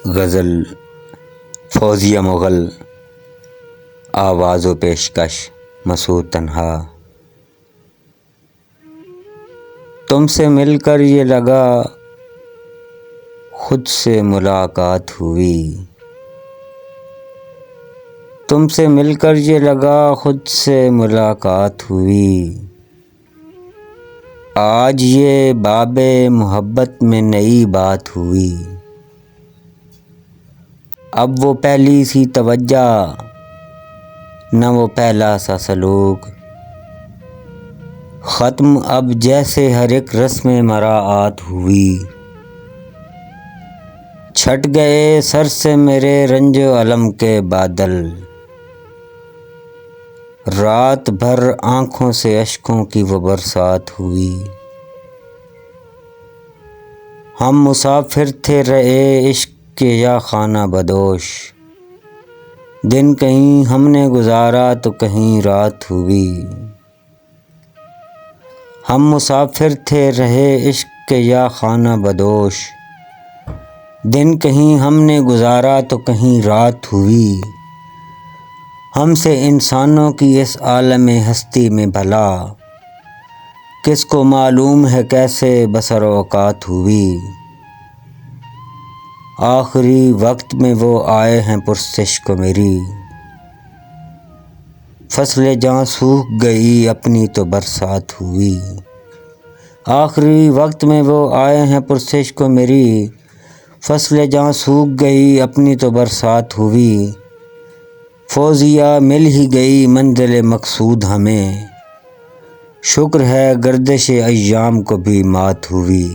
غزل فوزیہ مغل، آواز و پیشکش مسعود تنہا۔ تم سے مل کر یہ لگا خود سے ملاقات ہوئی، تم سے مل کر یہ لگا خود سے ملاقات ہوئی، آج یہ باب محبت میں نئی بات ہوئی، اب وہ پہلی سی توجہ نہ وہ پہلا سا سلوک، ختم اب جیسے ہر ایک رسم مراعات ہوئی، چھٹ گئے سر سے میرے رنج و الم کے بادل، رات بھر آنکھوں سے اشکوں کی وہ برسات ہوئی، ہم مسافر تھے رہے عشق کے یا خانہ بدوش، دن کہیں ہم نے گزارا تو کہیں رات ہوئی، ہم مسافر تھے رہے عشق کے یا خانہ بدوش، دن کہیں ہم نے گزارا تو کہیں رات ہوئی، ہم سے انسانوں کی اس عالم ہستی میں بھلا کس کو معلوم ہے کیسے بسر اوقات ہوئی، آخری وقت میں وہ آئے ہیں پرسش کو میری، فصل جاں سوکھ گئی اپنی تو برسات ہوئی، آخری وقت میں وہ آئے ہیں پرسش کو میری، فصل جاں سوکھ گئی اپنی تو برسات ہوئی، فوزیہ مل ہی گئی منزل مقصود ہمیں، شکر ہے گردش ایام کو بھی مات ہوئی۔